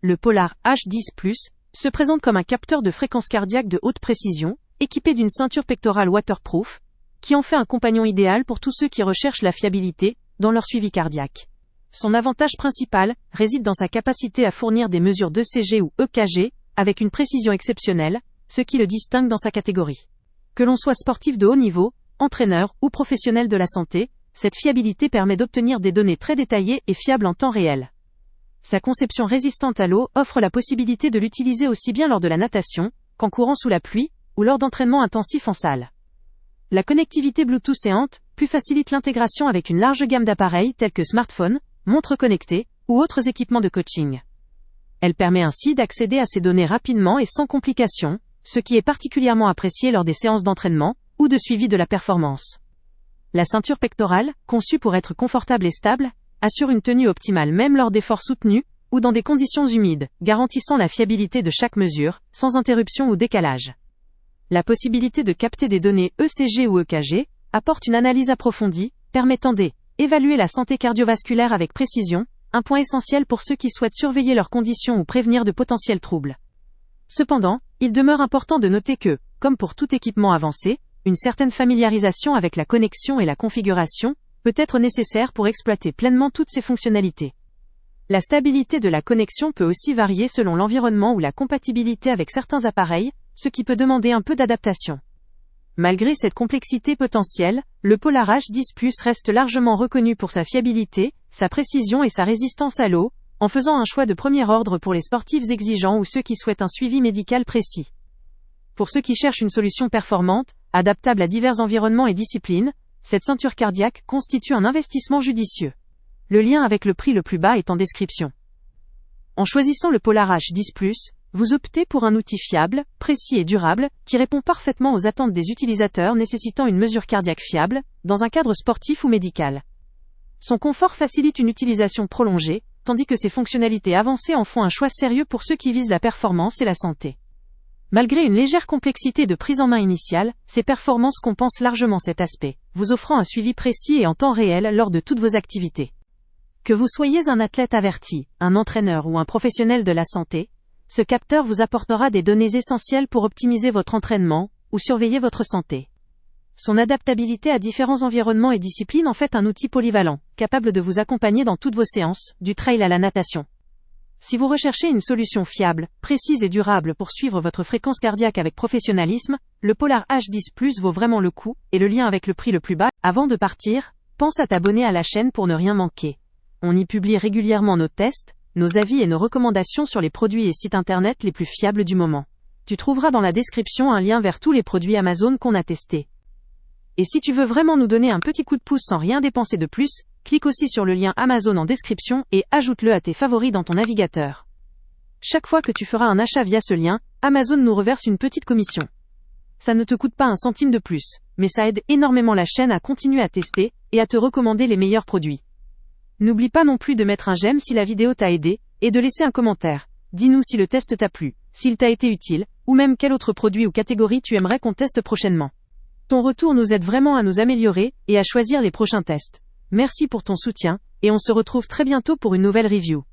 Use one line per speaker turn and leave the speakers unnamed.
le Polar H10+, se présente comme un capteur de fréquence cardiaque de haute précision, équipé d'une ceinture pectorale waterproof, qui en fait un compagnon idéal pour tous ceux qui recherchent la fiabilité dans leur suivi cardiaque. Son avantage principal réside dans sa capacité à fournir des mesures d'ECG ou EKG avec une précision exceptionnelle, ce qui le distingue dans sa catégorie. Que l'on soit sportif de haut niveau, entraîneur ou professionnel de la santé, cette fiabilité permet d'obtenir des données très détaillées et fiables en temps réel. Sa conception résistante à l'eau offre la possibilité de l'utiliser aussi bien lors de la natation, qu'en courant sous la pluie, ou lors d'entraînements intensifs en salle. La connectivité Bluetooth aidante facilite l'intégration avec une large gamme d'appareils tels que smartphones, montres connectées, ou autres équipements de coaching. Elle permet ainsi d'accéder à ces données rapidement et sans complications, ce qui est particulièrement apprécié lors des séances d'entraînement, ou de suivi de la performance. La ceinture pectorale, conçue pour être confortable et stable, assure une tenue optimale même lors d'efforts soutenus, ou dans des conditions humides, garantissant la fiabilité de chaque mesure, sans interruption ou décalage. La possibilité de capter des données ECG ou EKG apporte une analyse approfondie, permettant d'évaluer la santé cardiovasculaire avec précision, un point essentiel pour ceux qui souhaitent surveiller leurs conditions ou prévenir de potentiels troubles. Cependant, il demeure important de noter que, comme pour tout équipement avancé, une certaine familiarisation avec la connexion et la configuration peut être nécessaire pour exploiter pleinement toutes ces fonctionnalités. La stabilité de la connexion peut aussi varier selon l'environnement ou la compatibilité avec certains appareils, ce qui peut demander un peu d'adaptation. Malgré cette complexité potentielle, le Polar H10+ reste largement reconnu pour sa fiabilité, sa précision et sa résistance à l'eau, en faisant un choix de premier ordre pour les sportifs exigeants ou ceux qui souhaitent un suivi médical précis. Pour ceux qui cherchent une solution performante, adaptable à divers environnements et disciplines, cette ceinture cardiaque constitue un investissement judicieux. Le lien avec le prix le plus bas est en description. En choisissant le Polar H10+, vous optez pour un outil fiable, précis et durable, qui répond parfaitement aux attentes des utilisateurs nécessitant une mesure cardiaque fiable, dans un cadre sportif ou médical. Son confort facilite une utilisation prolongée, tandis que ses fonctionnalités avancées en font un choix sérieux pour ceux qui visent la performance et la santé. Malgré une légère complexité de prise en main initiale, ces performances compensent largement cet aspect, vous offrant un suivi précis et en temps réel lors de toutes vos activités. Que vous soyez un athlète averti, un entraîneur ou un professionnel de la santé, ce capteur vous apportera des données essentielles pour optimiser votre entraînement ou surveiller votre santé. Son adaptabilité à différents environnements et disciplines en fait un outil polyvalent, capable de vous accompagner dans toutes vos séances, du trail à la natation. Si vous recherchez une solution fiable, précise et durable pour suivre votre fréquence cardiaque avec professionnalisme, le Polar H10+ vaut vraiment le coup, et le lien avec le prix le plus bas. Avant de partir, pense à t'abonner à la chaîne pour ne rien manquer. On y publie régulièrement nos tests, nos avis et nos recommandations sur les produits et sites internet les plus fiables du moment. Tu trouveras dans la description un lien vers tous les produits Amazon qu'on a testés. Et si tu veux vraiment nous donner un petit coup de pouce sans rien dépenser de plus, clique aussi sur le lien Amazon en description et ajoute-le à tes favoris dans ton navigateur. Chaque fois que tu feras un achat via ce lien, Amazon nous reverse une petite commission. Ça ne te coûte pas un centime de plus, mais ça aide énormément la chaîne à continuer à tester et à te recommander les meilleurs produits. N'oublie pas non plus de mettre un j'aime si la vidéo t'a aidé, et de laisser un commentaire. Dis-nous si le test t'a plu, s'il t'a été utile, ou même quel autre produit ou catégorie tu aimerais qu'on teste prochainement. Ton retour nous aide vraiment à nous améliorer et à choisir les prochains tests. Merci pour ton soutien, et on se retrouve très bientôt pour une nouvelle review.